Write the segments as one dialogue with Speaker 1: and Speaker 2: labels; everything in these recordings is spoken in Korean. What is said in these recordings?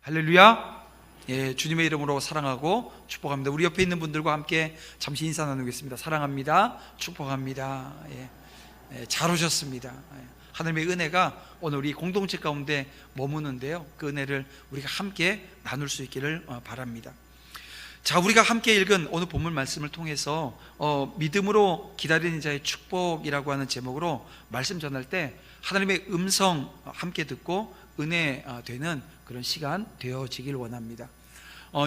Speaker 1: 할렐루야. 예, 주님의 이름으로 사랑하고 축복합니다. 우리 옆에 있는 분들과 함께 잠시 인사 나누겠습니다. 사랑합니다. 축복합니다. 잘 오셨습니다. 하나님의 은혜가 오늘 우리 공동체 가운데 머무는데요, 그 은혜를 우리가 함께 나눌 수 있기를 바랍니다. 자, 우리가 함께 읽은 오늘 본문 말씀을 통해서 믿음으로 기다리는 자의 축복이라고 하는 제목으로 말씀 전할 때 하나님의 음성 함께 듣고 은혜 되는 그런 시간 되어지길 원합니다.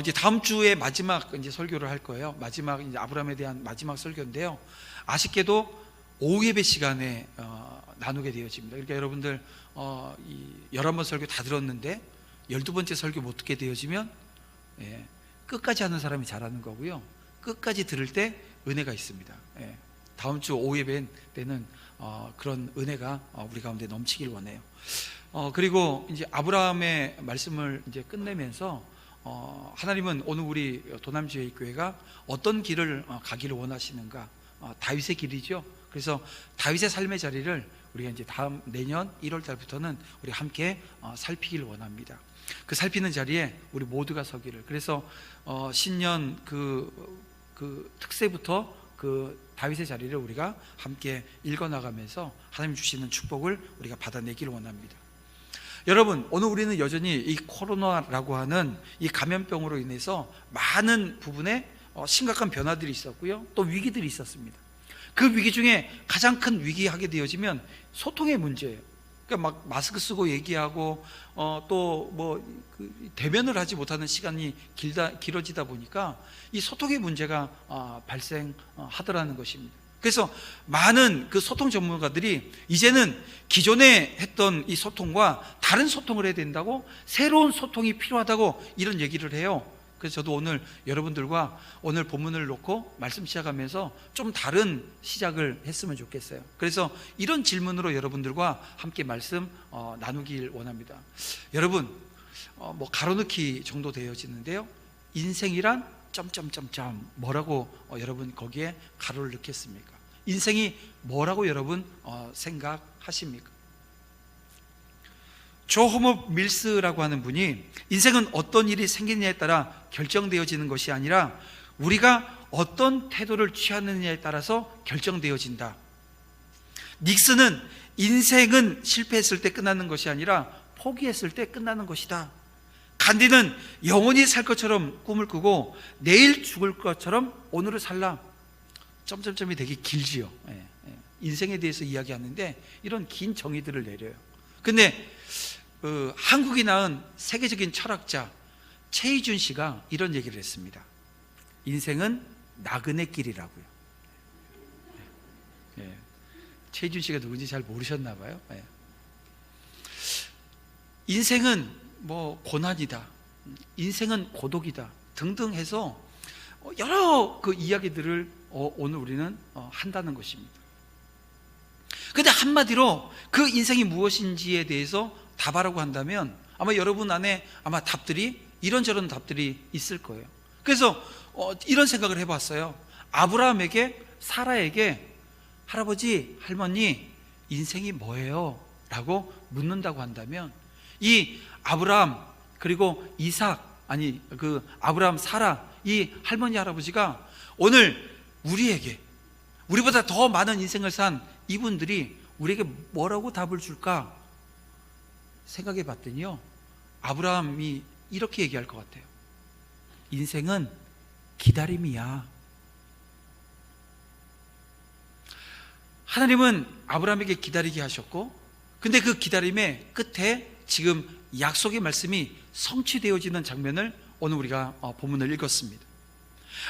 Speaker 1: 이제 다음 주에 마지막 이제 설교를 할 거예요. 마지막 이제 아브라함에 대한 마지막 설교인데요, 아쉽게도 오후 예배 시간에 나누게 되어집니다. 그러니까 여러분들 이 11번 설교 다 들었는데 12번째 설교 못 듣게 되어지면 끝까지 하는 사람이 잘하는 거고요, 끝까지 들을 때 은혜가 있습니다. 다음 주 오후 예배 때는 그런 은혜가 우리 가운데 넘치길 원해요. 그리고 이제 아브라함의 말씀을 이제 끝내면서 하나님은 오늘 우리 도남지회교회가 어떤 길을 가기를 원하시는가, 다윗의 길이죠. 그래서 다윗의 삶의 자리를 우리가 이제 다음 내년 1월 달부터는 우리 함께 살피기를 원합니다. 그 살피는 자리에 우리 모두가 서기를. 그래서 신년 그 특세부터 그 다윗의 자리를 우리가 함께 읽어나가면서 하나님 주시는 축복을 우리가 받아내기를 원합니다. 여러분, 오늘 우리는 여전히 이 코로나라고 하는 이 감염병으로 인해서 많은 부분에 심각한 변화들이 있었고요, 또 위기들이 있었습니다. 그 위기 중에 가장 큰 위기하게 되어지면 소통의 문제예요. 그러니까 막 마스크 쓰고 얘기하고 또 뭐 대면을 하지 못하는 시간이 길어지다 보니까 이 소통의 문제가 발생하더라는 것입니다. 그래서 많은 그 소통 전문가들이 이제는 기존에 했던 이 소통과 다른 소통을 해야 된다고, 새로운 소통이 필요하다고 이런 얘기를 해요. 그래서 저도 오늘 여러분들과 오늘 본문을 놓고 말씀 시작하면서 좀 다른 시작을 했으면 좋겠어요. 그래서 이런 질문으로 여러분들과 함께 말씀 나누길 원합니다. 여러분, 뭐 가로넣기 정도 되어지는데요, 인생이란 점점점점 뭐라고 여러분 거기에 가로를 넣겠습니까? 인생이 뭐라고 여러분 생각하십니까? 조 호모 밀스라고 하는 분이 인생은 어떤 일이 생기느냐에 따라 결정되어지는 것이 아니라 우리가 어떤 태도를 취하느냐에 따라서 결정되어진다. 닉슨은 인생은 실패했을 때 끝나는 것이 아니라 포기했을 때 끝나는 것이다. 간디는 영원히 살 것처럼 꿈을 꾸고 내일 죽을 것처럼 오늘을 살라. 점점점이 되게 길지요. 인생에 대해서 이야기하는데 이런 긴 정의들을 내려요. 근데 한국이 낳은 세계적인 철학자 최희준 씨가 이런 얘기를 했습니다. 인생은 나그네 길이라고요. 최희준 씨가 누군지 잘 모르셨나 봐요. 인생은 뭐 고난이다, 인생은 고독이다 등등 해서 여러 그 이야기들을 오늘 우리는 한다는 것입니다. 근데 한마디로 그 인생이 무엇인지에 대해서 답하라고 한다면 아마 여러분 안에 아마 답들이 이런저런 답들이 있을 거예요. 그래서 이런 생각을 해봤어요. 아브라함에게, 사라에게 할아버지, 할머니, 인생이 뭐예요? 라고 묻는다고 한다면 이 아브라함 그리고 이삭, 아니 그 아브라함, 사라, 이 할머니, 할아버지가 오늘 우리에게, 우리보다 더 많은 인생을 산 이분들이 우리에게 뭐라고 답을 줄까 생각해 봤더니요, 아브라함이 이렇게 얘기할 것 같아요. 인생은 기다림이야. 하나님은 아브라함에게 기다리게 하셨고, 근데 그 기다림의 끝에 지금 약속의 말씀이 성취되어지는 장면을 오늘 우리가 본문을 읽었습니다.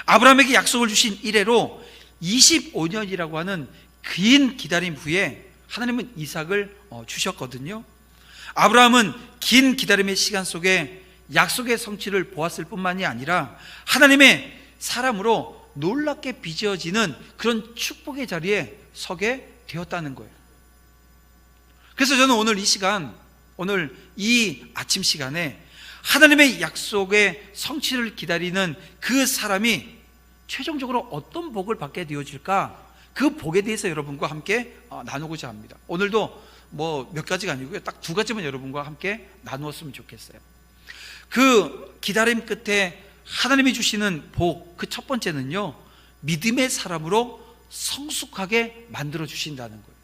Speaker 1: 아브라함에게 약속을 주신 이래로 25년이라고 하는 긴 기다림 후에 하나님은 이삭을 주셨거든요. 아브라함은 긴 기다림의 시간 속에 약속의 성취를 보았을 뿐만이 아니라 하나님의 사람으로 놀랍게 빚어지는 그런 축복의 자리에 서게 되었다는 거예요. 그래서 저는 오늘 이 시간, 오늘 이 아침 시간에 하나님의 약속의 성취를 기다리는 그 사람이 최종적으로 어떤 복을 받게 되어질까, 그 복에 대해서 여러분과 함께 나누고자 합니다. 오늘도 뭐 몇 가지가 아니고요, 딱 두 가지만 여러분과 함께 나누었으면 좋겠어요. 그 기다림 끝에 하나님이 주시는 복, 그 첫 번째는요, 믿음의 사람으로 성숙하게 만들어 주신다는 거예요.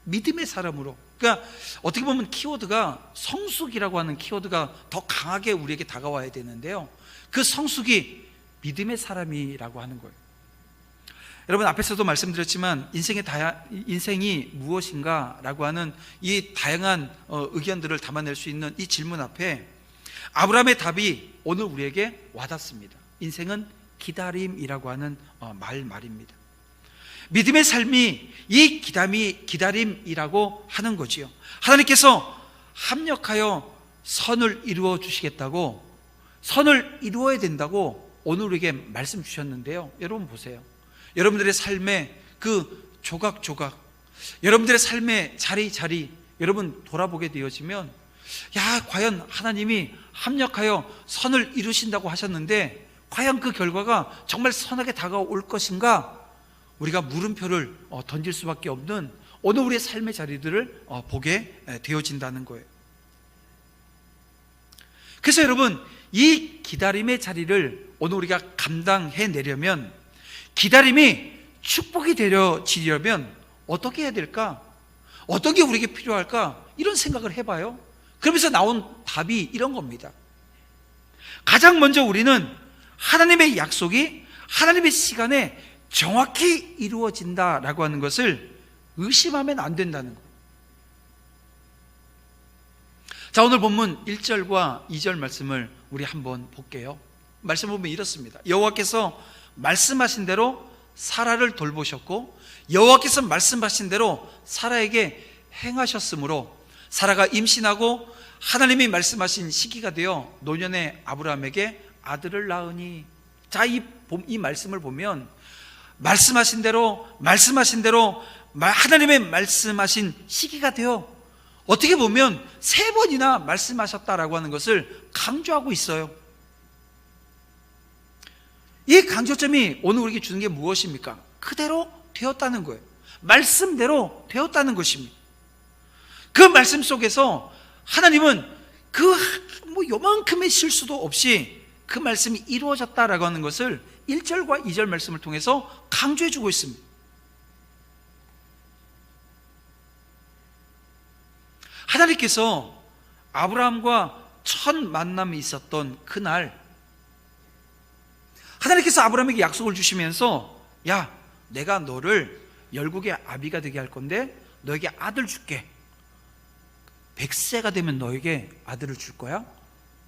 Speaker 1: 믿음의 사람으로. 그러니까 어떻게 보면 키워드가 성숙이라고 하는 키워드가 더 강하게 우리에게 다가와야 되는데요, 그 성숙이 믿음의 사람이라고 하는 거예요. 여러분, 앞에서도 말씀드렸지만 인생이 무엇인가 라고 하는 이 다양한 의견들을 담아낼 수 있는 이 질문 앞에 아브라함의 답이 오늘 우리에게 와닿습니다. 인생은 기다림이라고 하는 말입니다. 믿음의 삶이 이 기다림이라고 하는 거지요. 하나님께서 합력하여 선을 이루어 주시겠다고, 선을 이루어야 된다고 오늘 우리에게 말씀 주셨는데요, 여러분 보세요. 여러분들의 삶의 그 조각조각, 여러분들의 삶의 자리 여러분 돌아보게 되어지면, 야, 과연 하나님이 합력하여 선을 이루신다고 하셨는데 과연 그 결과가 정말 선하게 다가올 것인가, 우리가 물음표를 던질 수밖에 없는 오늘 우리의 삶의 자리들을 보게 되어진다는 거예요. 그래서 여러분, 이 기다림의 자리를 오늘 우리가 감당해내려면, 기다림이 축복이 되어지려면 어떻게 해야 될까? 어떤 게 우리에게 필요할까? 이런 생각을 해봐요. 그러면서 나온 답이 이런 겁니다. 가장 먼저 우리는 하나님의 약속이 하나님의 시간에 정확히 이루어진다라고 하는 것을 의심하면 안 된다는 거예요. 자, 오늘 본문 1절과 2절 말씀을 우리 한번 볼게요. 말씀 보면 이렇습니다. 여호와께서 말씀하신 대로 사라를 돌보셨고 여호와께서 말씀하신 대로 사라에게 행하셨으므로 사라가 임신하고 하나님이 말씀하신 시기가 되어 노년의 아브라함에게 아들을 낳으니. 자, 이 말씀을 보면 말씀하신 대로 하나님의 말씀하신 시기가 되어, 어떻게 보면 3번이나 말씀하셨다라고 하는 것을 강조하고 있어요. 이 강조점이 오늘 우리에게 주는 게 무엇입니까? 그대로 되었다는 거예요. 말씀대로 되었다는 것입니다. 그 말씀 속에서 하나님은 요만큼의 실수도 없이 그 말씀이 이루어졌다라고 하는 것을 1절과 2절 말씀을 통해서 강조해 주고 있습니다. 하나님께서 아브라함과 첫 만남이 있었던 그날, 하나님께서 아브라함에게 약속을 주시면서, 야, 내가 너를 열국의 아비가 되게 할 건데 너에게 아들 줄게. 100세가 되면 너에게 아들을 줄 거야.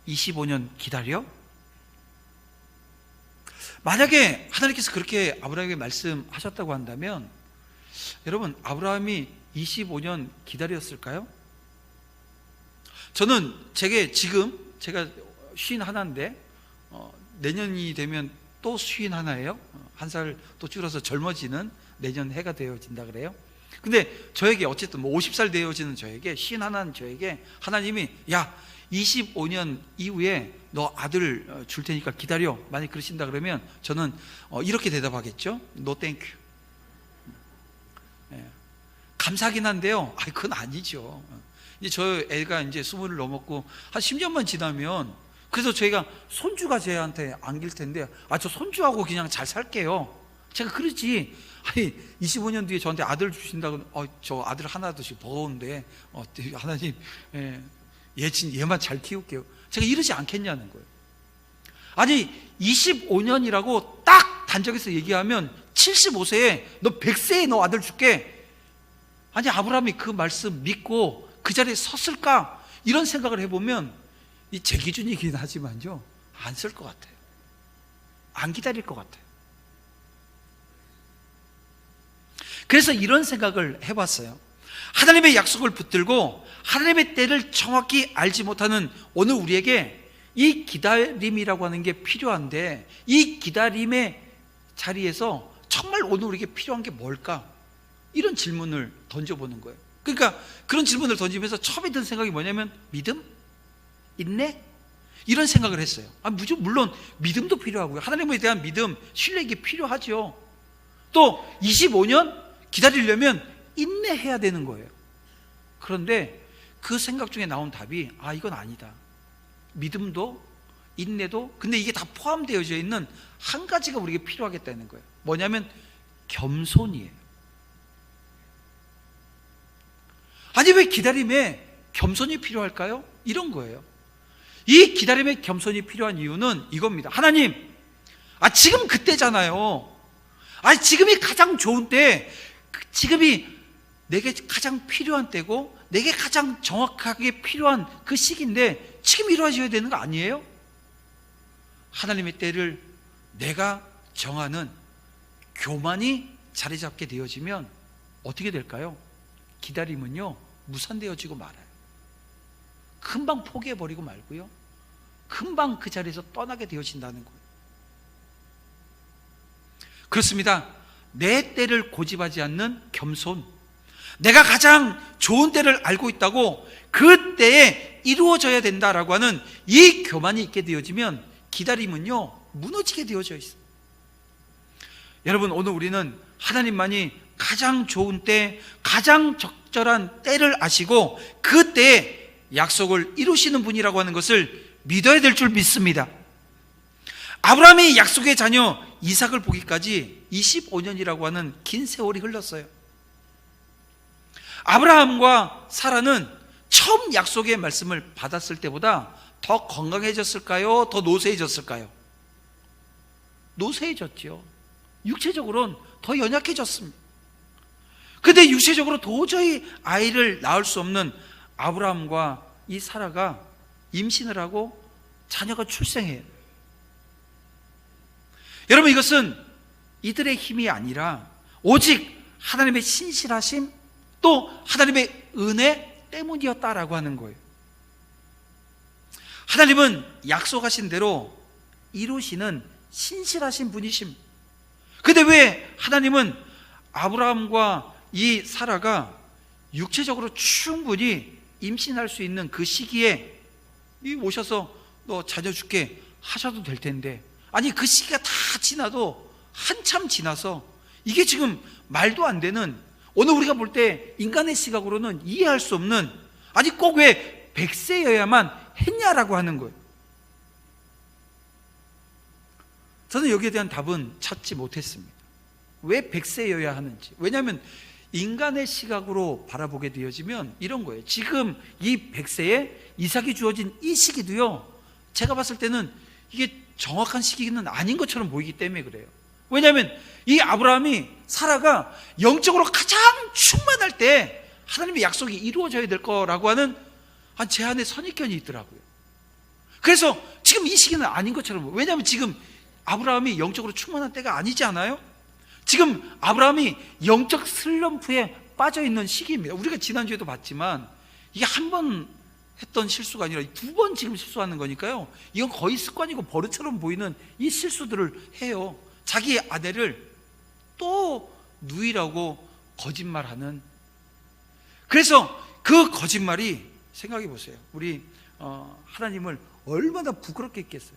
Speaker 1: 25년 기다려. 만약에 하나님께서 그렇게 아브라함에게 말씀하셨다고 한다면, 여러분, 아브라함이 25년 기다렸을까요? 저는 지금 제가 51인데 내년이 되면 또 51이에요. 한 살 또 줄어서 젊어지는 내년 해가 되어진다 그래요. 근데 저에게 어쨌든 50살 되어지는 저에게, 51인 저에게 하나님이, 야, 25년 이후에 너 아들 줄 테니까 기다려, 만약 그러신다 그러면 저는 이렇게 대답하겠죠. No thank you. 감사하긴 한데요, 그건 아니죠. 이제 저 애가 이제 20을 넘었고 한 10년만 지나면, 그래서 저희가 손주가 저한테 안길 텐데, 저 손주하고 그냥 잘 살게요. 제가 그러지, 25년 뒤에 저한테 아들 주신다고, 저 아들 하나도 지금 버거운데, 하나님, 얘만 잘 키울게요. 제가 이러지 않겠냐는 거예요. 아니, 25년이라고 딱 단정해서 얘기하면 75세에 너 100세에 너 아들 줄게. 아니, 아브라함이 그 말씀 믿고 그 자리에 섰을까? 이런 생각을 해보면, 제 기준이긴 하지만요, 안 쓸 것 같아요. 안 기다릴 것 같아요. 그래서 이런 생각을 해봤어요. 하나님의 약속을 붙들고 하나님의 때를 정확히 알지 못하는 오늘 우리에게 이 기다림이라고 하는 게 필요한데, 이 기다림의 자리에서 정말 오늘 우리에게 필요한 게 뭘까? 이런 질문을 던져보는 거예요. 그러니까 그런 질문을 던지면서 처음에 든 생각이 뭐냐면, 믿음? 인내? 이런 생각을 했어요. 물론 믿음도 필요하고요, 하나님에 대한 믿음, 신뢰, 이게 필요하죠. 또 25년 기다리려면 인내해야 되는 거예요. 그런데 그 생각 중에 나온 답이, 이건 아니다. 믿음도 인내도, 근데 이게 다 포함되어져 있는 한 가지가 우리에게 필요하겠다는 거예요. 뭐냐면 겸손이에요. 아니 왜 기다림에 겸손이 필요할까요? 이런 거예요. 이 기다림에 겸손이 필요한 이유는 이겁니다. 하나님, 지금 그때잖아요. 지금이 가장 좋은 때, 지금이 내게 가장 필요한 때고 내게 가장 정확하게 필요한 그 시기인데 지금 이루어져야 되는 거 아니에요? 하나님의 때를 내가 정하는 교만이 자리 잡게 되어지면 어떻게 될까요? 기다림은요 무산되어지고 말아요. 금방 포기해버리고 말고요, 금방 그 자리에서 떠나게 되어진다는 거예요. 그렇습니다. 내 때를 고집하지 않는 겸손, 내가 가장 좋은 때를 알고 있다고 그 때에 이루어져야 된다라고 하는 이 교만이 있게 되어지면 기다림은요 무너지게 되어져 있어요. 여러분, 오늘 우리는 하나님만이 가장 좋은 때, 가장 적절한 때를 아시고 그 때에 약속을 이루시는 분이라고 하는 것을 믿어야 될 줄 믿습니다. 아브라함이 약속의 자녀 이삭을 보기까지 25년이라고 하는 긴 세월이 흘렀어요. 아브라함과 사라는 처음 약속의 말씀을 받았을 때보다 더 건강해졌을까요? 더 노쇠해졌을까요? 노쇠해졌죠. 육체적으로는 더 연약해졌습니다. 근데 육체적으로 도저히 아이를 낳을 수 없는 아브라함과 이 사라가 임신을 하고 자녀가 출생해요. 여러분, 이것은 이들의 힘이 아니라 오직 하나님의 신실하심, 또 하나님의 은혜 때문이었다라고 하는 거예요. 하나님은 약속하신 대로 이루시는 신실하신 분이십니다. 근데 왜 하나님은 아브라함과 이 사라가 육체적으로 충분히 임신할 수 있는 그 시기에 오셔서 너 자녀 줄게 하셔도 될 텐데, 아니 그 시기가 다 지나도 한참 지나서 이게 지금 말도 안 되는, 오늘 우리가 볼 때 인간의 시각으로는 이해할 수 없는, 아니 꼭 왜 100세여야만 했냐라고 하는 거예요. 저는 여기에 대한 답은 찾지 못했습니다. 왜 100세여야 하는지. 왜냐하면 인간의 시각으로 바라보게 되어지면 이런 거예요. 지금 이 100세에 이삭이 주어진 이 시기도요, 제가 봤을 때는 이게 정확한 시기는 아닌 것처럼 보이기 때문에 그래요. 왜냐하면 이 아브라함이, 사라가 영적으로 가장 충만할 때 하나님의 약속이 이루어져야 될 거라고 하는 제 안에 선입견이 있더라고요. 그래서 지금 이 시기는 아닌 것처럼 보여요. 왜냐하면 지금 아브라함이 영적으로 충만한 때가 아니지 않아요? 지금 아브라함이 영적 슬럼프에 빠져있는 시기입니다. 우리가 지난주에도 봤지만 이게 한 번 했던 실수가 아니라 2번 지금 실수하는 거니까요, 이건 거의 습관이고 버릇처럼 보이는 이 실수들을 해요. 자기 아내를 또 누이라고 거짓말하는. 그래서 그 거짓말이, 생각해 보세요. 우리 하나님을 얼마나 부끄럽게 했겠어요.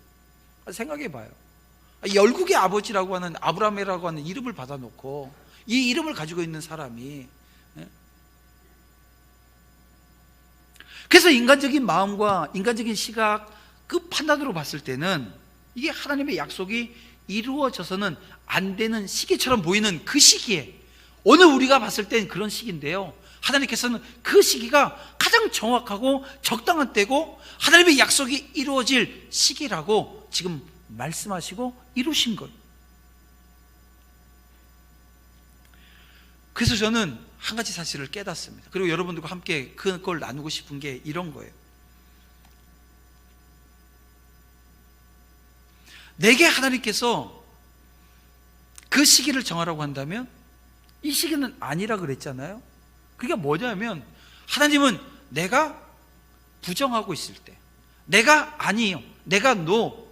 Speaker 1: 생각해 봐요. 열국의 아버지라고 하는 아브라함이라고 하는 이름을 받아놓고 이 이름을 가지고 있는 사람이, 그래서 인간적인 마음과 인간적인 시각, 그 판단으로 봤을 때는 이게 하나님의 약속이 이루어져서는 안 되는 시기처럼 보이는 그 시기에, 오늘 우리가 봤을 땐 그런 시기인데요, 하나님께서는 그 시기가 가장 정확하고 적당한 때고 하나님의 약속이 이루어질 시기라고 지금 말씀하시고 이루신 것. 그래서 저는 한 가지 사실을 깨닫습니다. 그리고 여러분들과 함께 그걸 나누고 싶은 게 이런 거예요. 내게 하나님께서 그 시기를 정하라고 한다면 이 시기는 아니라 그랬잖아요. 그게 뭐냐면, 하나님은 내가 부정하고 있을 때, 내가 아니요, 내가 노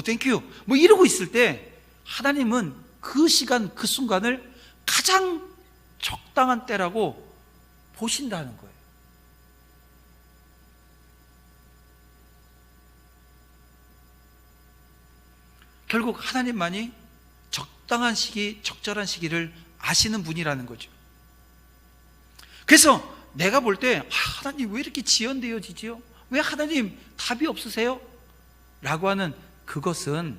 Speaker 1: 땡큐 이러고 있을 때, 하나님은 그 시간 그 순간을 가장 적당한 때라고 보신다는 거예요. 결국 하나님만이 적당한 시기, 적절한 시기를 아시는 분이라는 거죠. 그래서 내가 볼 때 하나님 왜 이렇게 지연되어지지요? 왜 하나님 답이 없으세요? 라고 하는 그것은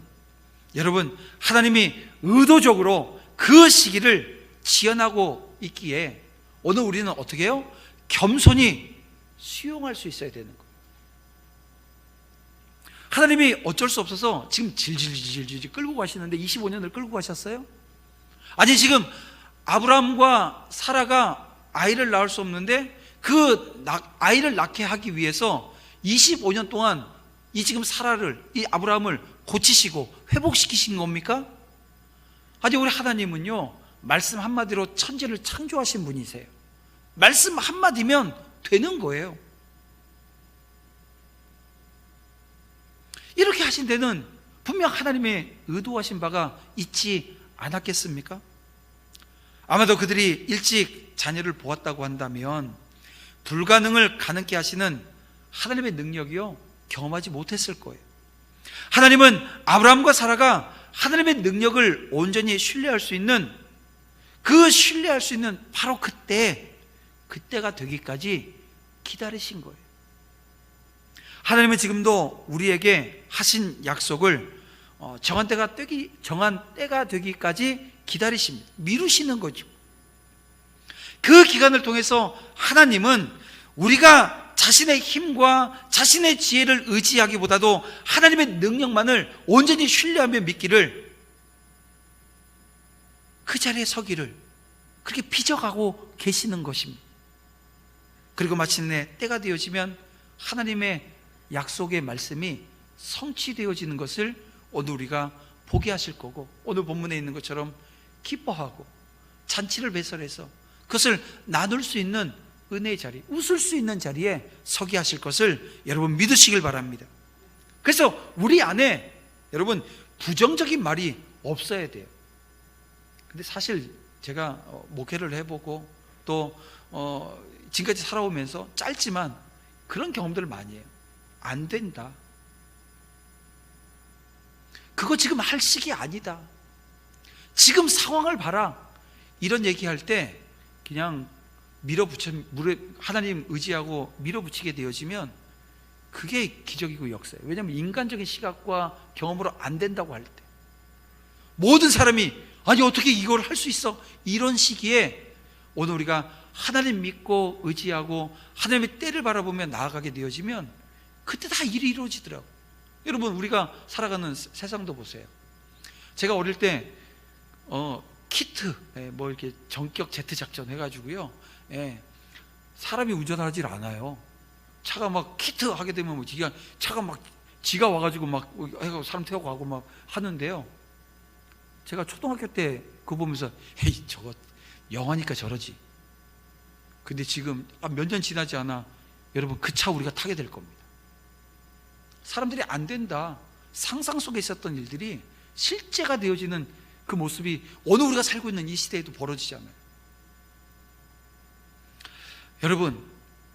Speaker 1: 여러분, 하나님이 의도적으로 그 시기를 지연하고 있기에 오늘 우리는 어떻게 해요? 겸손히 수용할 수 있어야 되는 거예요. 하나님이 어쩔 수 없어서 지금 질질질질 끌고 가시는데 25년을 끌고 가셨어요? 아니, 지금 아브라함과 사라가 아이를 낳을 수 없는데 그 아이를 낳게 하기 위해서 25년 동안 이 지금 사라를, 이 아브라함을 고치시고 회복시키신 겁니까? 아니, 우리 하나님은요, 말씀 한마디로 천지를 창조하신 분이세요. 말씀 한마디면 되는 거예요. 이렇게 하신 데는 분명 하나님의 의도하신 바가 있지 않았겠습니까? 아마도 그들이 일찍 자녀를 보았다고 한다면 불가능을 가능케 하시는 하나님의 능력이요, 경험하지 못했을 거예요. 하나님은 아브라함과 사라가 하나님의 능력을 온전히 신뢰할 수 있는, 그 신뢰할 수 있는 바로 그때가 되기까지 기다리신 거예요. 하나님은 지금도 우리에게 하신 약속을 정한 때가 되기까지 기다리십니다. 미루시는 거죠. 그 기간을 통해서 하나님은 우리가 자신의 힘과 자신의 지혜를 의지하기보다도 하나님의 능력만을 온전히 신뢰하며 믿기를, 그 자리에 서기를 그렇게 빚어가고 계시는 것입니다. 그리고 마침내 때가 되어지면 하나님의 약속의 말씀이 성취되어지는 것을 오늘 우리가 보게 하실 거고, 오늘 본문에 있는 것처럼 기뻐하고 잔치를 배설해서 그것을 나눌 수 있는 은혜의 자리, 웃을 수 있는 자리에 서게 하실 것을 여러분 믿으시길 바랍니다. 그래서 우리 안에 여러분 부정적인 말이 없어야 돼요. 근데 사실 제가 목회를 해보고 또 지금까지 살아오면서 짧지만 그런 경험들을 많이 해요. 안 된다, 그거 지금 할 시기 아니다, 지금 상황을 봐라, 이런 얘기할 때 그냥 하나님 의지하고 밀어붙이게 되어지면 그게 기적이고 역사예요. 왜냐하면 인간적인 시각과 경험으로 안 된다고 할 때, 모든 사람이 아니 어떻게 이걸 할 수 있어, 이런 시기에 오늘 우리가 하나님 믿고 의지하고 하나님의 때를 바라보며 나아가게 되어지면 그때 다 일이 이루어지더라고요. 여러분, 우리가 살아가는 세상도 보세요. 제가 어릴 때 키트, 뭐 이렇게 전격 제트 작전 해가지고요, 사람이 운전하질 않아요. 차가 막 키트 하게 되면 뭐 차가 막 지가 와가지고 막 사람 태우고 가고 막 하는데요, 제가 초등학교 때 그거 보면서 에이, 저거 영화니까 저러지. 근데 지금 몇 년 지나지 않아 여러분 그 차 우리가 타게 될 겁니다. 사람들이 안 된다, 상상 속에 있었던 일들이 실제가 되어지는 그 모습이 오늘 우리가 살고 있는 이 시대에도 벌어지잖아요. 여러분,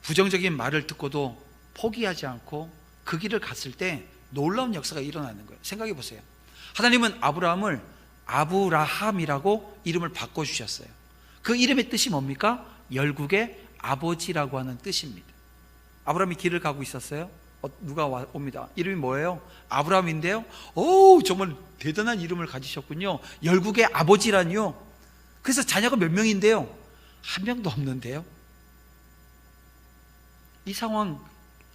Speaker 1: 부정적인 말을 듣고도 포기하지 않고 그 길을 갔을 때 놀라운 역사가 일어나는 거예요. 생각해 보세요. 하나님은 아브라함을 아브라함이라고 이름을 바꿔주셨어요. 그 이름의 뜻이 뭡니까? 열국의 아버지라고 하는 뜻입니다. 아브라함이 길을 가고 있었어요. 누가 옵니다. 이름이 뭐예요? 아브라함인데요, 오, 정말 대단한 이름을 가지셨군요. 열국의 아버지라니요. 그래서 자녀가 몇 명인데요? 한 명도 없는데요. 이 상황,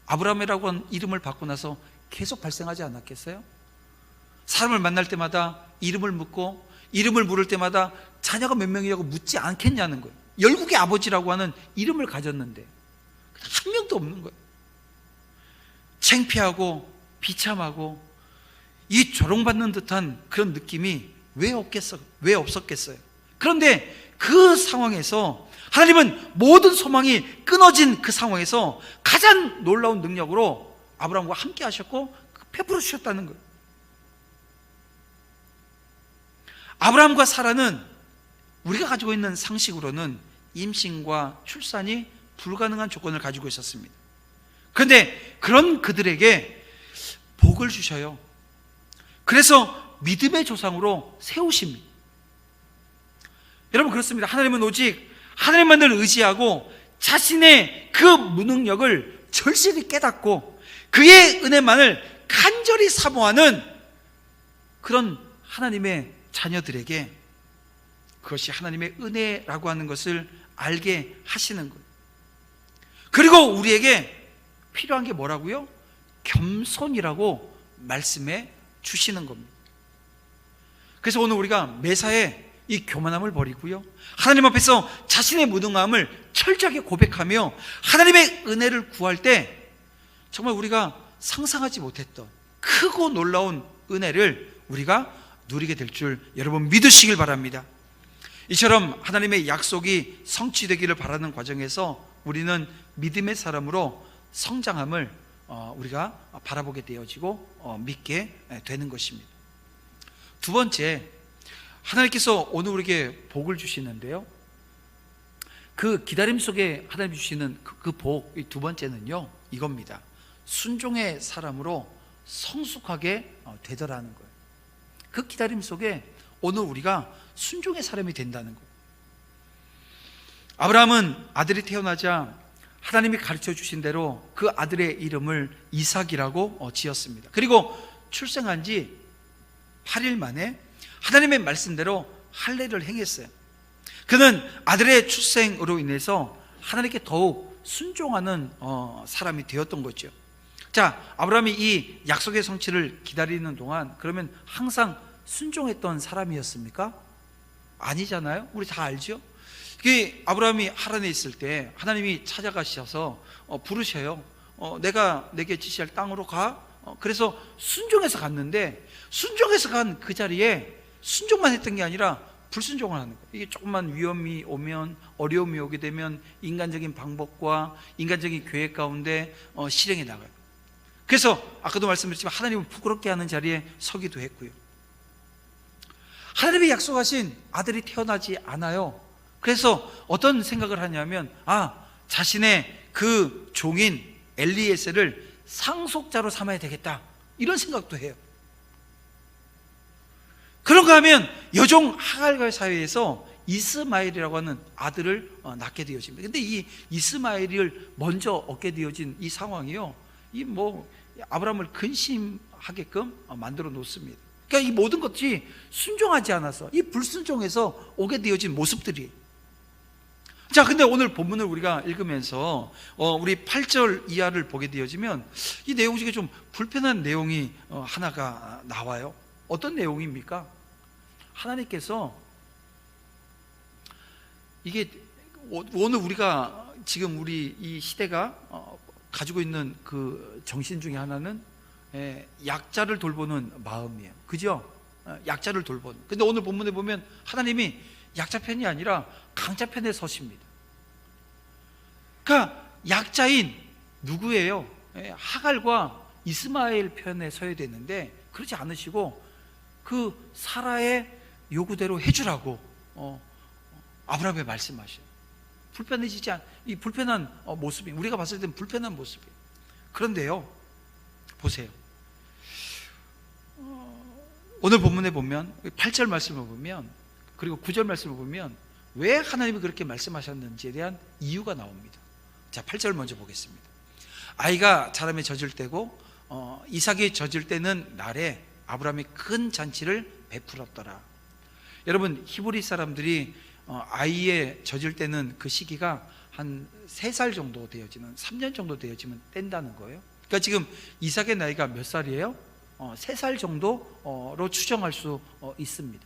Speaker 1: 아브라함이라고 하는 이름을 받고 나서 계속 발생하지 않았겠어요? 사람을 만날 때마다 이름을 묻고 이름을 물을 때마다 자녀가 몇 명이라고 묻지 않겠냐는 거예요. 열국의 아버지라고 하는 이름을 가졌는데 한 명도 없는 거예요. 창피하고 비참하고 이 조롱받는 듯한 그런 느낌이 왜 없었겠어요? 그런데 그 상황에서 하나님은 모든 소망이 끊어진 그 상황에서 가장 놀라운 능력으로 아브라함과 함께 하셨고 베풀어 주셨다는 거예요. 아브라함과 사라는 우리가 가지고 있는 상식으로는 임신과 출산이 불가능한 조건을 가지고 있었습니다. 그런데 그런 그들에게 복을 주셔요. 그래서 믿음의 조상으로 세우십니다. 여러분, 그렇습니다. 하나님은 오직 하나님만을 의지하고 자신의 그 무능력을 절실히 깨닫고 그의 은혜만을 간절히 사모하는 그런 하나님의 자녀들에게 그것이 하나님의 은혜라고 하는 것을 알게 하시는 거예요. 그리고 우리에게 필요한 게 뭐라고요? 겸손이라고 말씀해 주시는 겁니다. 그래서 오늘 우리가 매사에 이 교만함을 버리고요, 하나님 앞에서 자신의 무능함을 철저하게 고백하며 하나님의 은혜를 구할 때 정말 우리가 상상하지 못했던 크고 놀라운 은혜를 우리가 누리게 될 줄 여러분 믿으시길 바랍니다. 이처럼 하나님의 약속이 성취되기를 바라는 과정에서 우리는 믿음의 사람으로 성장함을 우리가 바라보게 되어지고 믿게 되는 것입니다. 두 번째, 하나님께서 오늘 우리에게 복을 주시는데요, 그 기다림 속에 하나님이 주시는 그 복, 두 번째는요 이겁니다. 순종의 사람으로 성숙하게 되더라는 거예요. 그 기다림 속에 오늘 우리가 순종의 사람이 된다는 거예요. 아브라함은 아들이 태어나자 하나님이 가르쳐 주신 대로 그 아들의 이름을 이삭이라고 지었습니다. 그리고 출생한 지 8일 만에 하나님의 말씀대로 할례를 행했어요. 그는 아들의 출생으로 인해서 하나님께 더욱 순종하는 사람이 되었던 거죠. 자, 아브라함이 이 약속의 성취를 기다리는 동안 그러면 항상 순종했던 사람이었습니까? 아니잖아요. 우리 다 알죠? 아브라함이 하란에 있을 때 하나님이 찾아가셔서 부르셔요. 내가 내게 지시할 땅으로 가. 그래서 순종해서 갔는데, 순종해서 간 그 자리에 순종만 했던 게 아니라 불순종을 하는 거예요. 이게 조금만 위험이 오면, 어려움이 오게 되면 인간적인 방법과 인간적인 계획 가운데 실행해 나가요. 그래서 아까도 말씀드렸지만 하나님을 부끄럽게 하는 자리에 서기도 했고요. 하나님이 약속하신 아들이 태어나지 않아요. 그래서 어떤 생각을 하냐면, 자신의 그 종인 엘리에셀을 상속자로 삼아야 되겠다, 이런 생각도 해요. 그런가 하면 여종 하갈과의 사이에서 이스마엘이라고 하는 아들을 낳게 되어집니다. 근데 이 이스마엘을 먼저 얻게 되어진 이 상황이요, 아브라함을 근심하게끔 만들어 놓습니다. 그러니까 이 모든 것이 순종하지 않아서, 이 불순종해서 오게 되어진 모습들이. 자, 근데 오늘 본문을 우리가 읽으면서 우리 8절 이하를 보게 되어지면 이 내용 중에 좀 불편한 내용이 하나가 나와요. 어떤 내용입니까? 하나님께서 이게 오늘 우리가 지금 우리 이 시대가 가지고 있는 그 정신 중에 하나는 약자를 돌보는 마음이에요. 그죠? 약자를 돌보는. 근데 오늘 본문에 보면 하나님이 약자 편이 아니라 강자 편에 서십니다. 그러니까 약자인 누구예요? 하갈과 이스마엘 편에 서야 되는데 그러지 않으시고 그 사라의 요구대로 해주라고 아브라함에 말씀하셔요. 불편해지지 않, 이 불편한 모습이, 우리가 봤을 때는 불편한 모습이에요. 그런데요, 보세요. 오늘 본문에 보면 8절 말씀을 보면, 그리고 9절 말씀을 보면 왜 하나님이 그렇게 말씀하셨는지에 대한 이유가 나옵니다. 자, 8절 먼저 보겠습니다. 아이가 자라매 젖을 때고 이삭이 젖을 때는 날에 아브라함이 큰 잔치를 베풀었더라. 여러분, 히브리 사람들이 아이의 젖을 때는 그 시기가 한 3살 정도 되어지면, 3년 정도 되어지면 뗀다는 거예요. 그러니까 지금 이삭의 나이가 몇 살이에요? 3살 정도로 추정할 수 있습니다.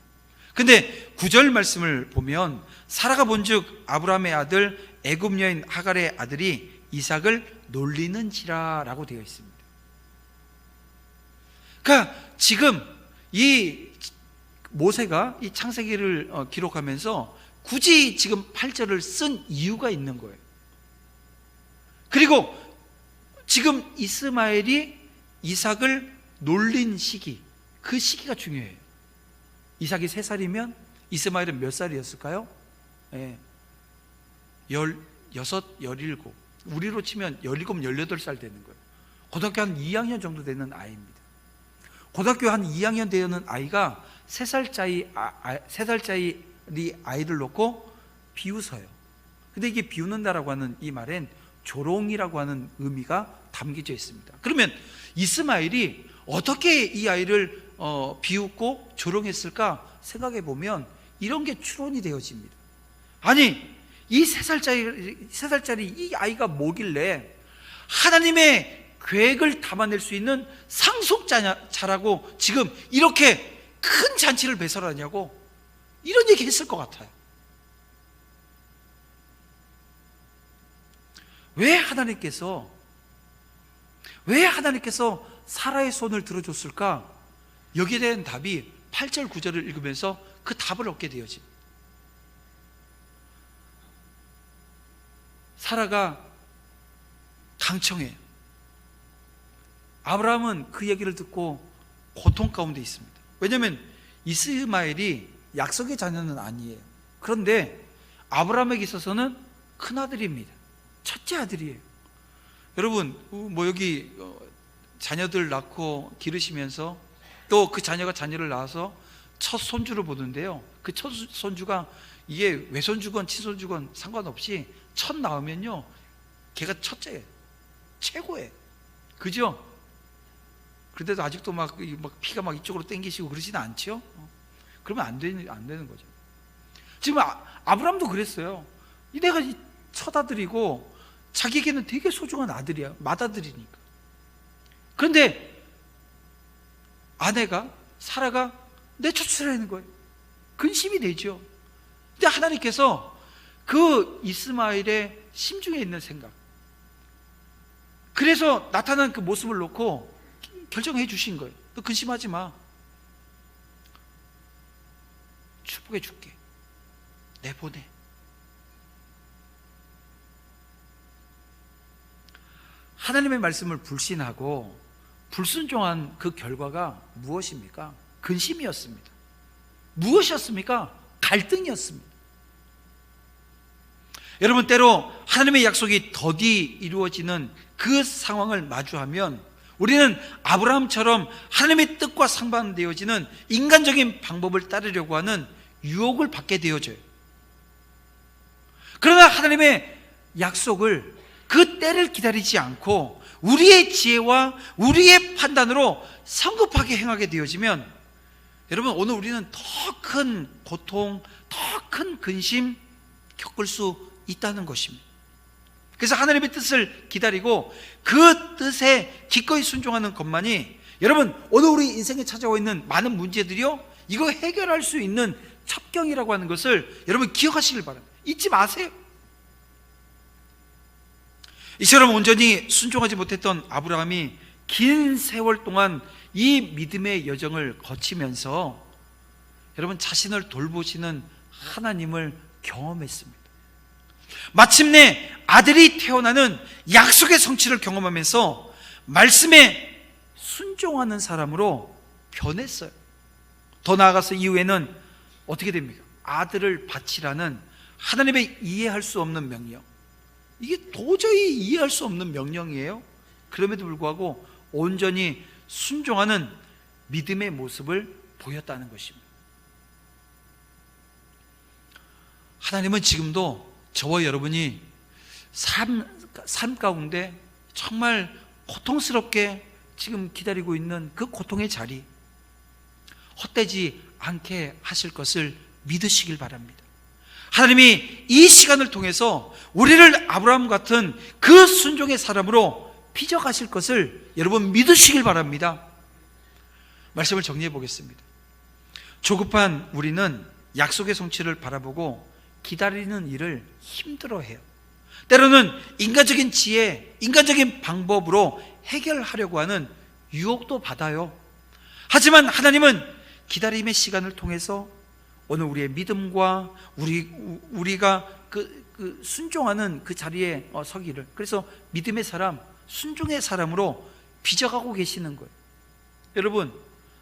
Speaker 1: 근데 9절 말씀을 보면 사라가 본즉 아브라함의 아들 애굽 여인 하갈의 아들이 이삭을 놀리는지라 라고 되어 있습니다. 그러니까 지금 이 모세가 이 창세기를 기록하면서 굳이 지금 8절을 쓴 이유가 있는 거예요. 그리고 지금 이스마엘이 이삭을 놀린 시기, 그 시기가 중요해요. 이삭이 3살이면 이스마엘은 몇 살이었을까요? 16, 17, 우리로 치면 17, 18살 되는 거예요. 고등학교 한 2학년 정도 되는 아이입니다. 고등학교 한 2학년 되는 아이가 3살짜리 아이를 놓고 비웃어요. 근데 이게 비웃는다라고 하는 이 말엔 조롱이라고 하는 의미가 담겨져 있습니다. 그러면 이스마엘이 어떻게 이 아이를 비웃고 조롱했을까 생각해 보면 이런 게 추론이 되어집니다. 아니, 이 3살짜리 이 아이가 뭐길래 하나님의 계획을 담아낼 수 있는 상속자라고 지금 이렇게 큰 잔치를 배설하냐고, 이런 얘기 했을 것 같아요. 왜 하나님께서 사라의 손을 들어줬을까? 여기에 대한 답이 8절 9절을 읽으면서 그 답을 얻게 되어집니다. 사라가 강청해요. 아브라함은 그 얘기를 듣고 고통 가운데 있습니다. 왜냐하면 이스마엘이 약속의 자녀는 아니에요. 그런데 아브라함에게 있어서는 큰아들입니다. 첫째 아들이에요. 여러분, 여기 자녀들 낳고 기르시면서 또 그 자녀가 자녀를 낳아서 첫 손주를 보는데요, 그 첫 손주가 이게 외손주건 친손주건 상관없이 첫 낳으면요, 걔가 첫째예요. 최고예요. 그죠? 그런데도 아직도 막 피가 막 이쪽으로 땡기시고 그러지는 않죠? 그러면 안 되는 거죠. 지금 아브라함도 그랬어요. 내가 첫 아들이고 자기에게는 되게 소중한 아들이야. 맏아들이니까. 그런데 아내가, 사라가 내쫓으라는 거예요. 근심이 되죠. 근데 하나님께서 그 이스마엘의 심중에 있는 생각, 그래서 나타난 그 모습을 놓고 결정해 주신 거예요. 너 근심하지 마. 축복해 줄게. 내보내. 하나님의 말씀을 불신하고 불순종한 그 결과가 무엇입니까? 근심이었습니다. 무엇이었습니까? 갈등이었습니다. 여러분, 때로 하나님의 약속이 더디 이루어지는 그 상황을 마주하면 우리는 아브라함처럼 하나님의 뜻과 상반되어지는 인간적인 방법을 따르려고 하는 유혹을 받게 되어져요. 그러나 하나님의 약속을, 그 때를 기다리지 않고 우리의 지혜와 우리의 판단으로 성급하게 행하게 되어지면, 여러분, 오늘 우리는 더 큰 고통, 더 큰 근심 겪을 수 있다는 것입니다. 그래서 하나님의 뜻을 기다리고 그 뜻에 기꺼이 순종하는 것만이, 여러분, 오늘 우리 인생에 찾아와 있는 많은 문제들이요, 이거 해결할 수 있는 첩경이라고 하는 것을 여러분 기억하시길 바랍니다. 잊지 마세요. 이처럼 온전히 순종하지 못했던 아브라함이 긴 세월 동안 이 믿음의 여정을 거치면서 여러분 자신을 돌보시는 하나님을 경험했습니다. 마침내 아들이 태어나는 약속의 성취를 경험하면서 말씀에 순종하는 사람으로 변했어요. 더 나아가서 이후에는 어떻게 됩니까? 아들을 바치라는 하나님의 이해할 수 없는 명령, 이게 도저히 이해할 수 없는 명령이에요. 그럼에도 불구하고 온전히 순종하는 믿음의 모습을 보였다는 것입니다. 하나님은 지금도 저와 여러분이 삶 가운데 정말 고통스럽게 지금 기다리고 있는 그 고통의 자리, 헛되지 않게 하실 것을 믿으시길 바랍니다. 하나님이 이 시간을 통해서 우리를 아브라함 같은 그 순종의 사람으로 빚어가실 것을 여러분 믿으시길 바랍니다. 말씀을 정리해 보겠습니다. 조급한 우리는 약속의 성취를 바라보고 기다리는 일을 힘들어해요. 때로는 인간적인 지혜, 인간적인 방법으로 해결하려고 하는 유혹도 받아요. 하지만 하나님은 기다림의 시간을 통해서 오늘 우리의 믿음과 우리가 그 순종하는 그 자리에 서기를, 그래서 믿음의 사람, 순종의 사람으로 빚어가고 계시는 거예요. 여러분,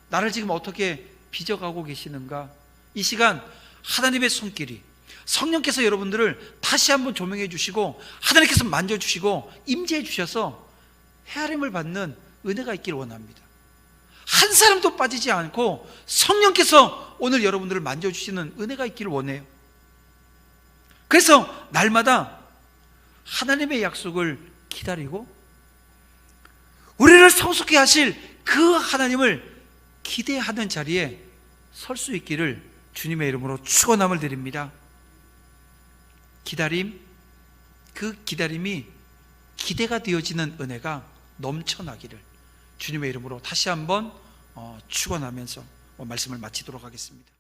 Speaker 1: 나를 지금 어떻게 빚어가고 계시는가? 이 시간 하나님의 손길이, 성령께서 여러분들을 다시 한번 조명해 주시고 하나님께서 만져주시고 임재해 주셔서 헤아림을 받는 은혜가 있기를 원합니다. 한 사람도 빠지지 않고 성령께서 오늘 여러분들을 만져주시는 은혜가 있기를 원해요. 그래서 날마다 하나님의 약속을 기다리고 우리를 성숙해 하실 그 하나님을 기대하는 자리에 설 수 있기를 주님의 이름으로 축원함을 드립니다. 기다림, 그 기다림이 기대가 되어지는 은혜가 넘쳐나기를 주님의 이름으로 다시 한번 축원하면서 말씀을 마치도록 하겠습니다.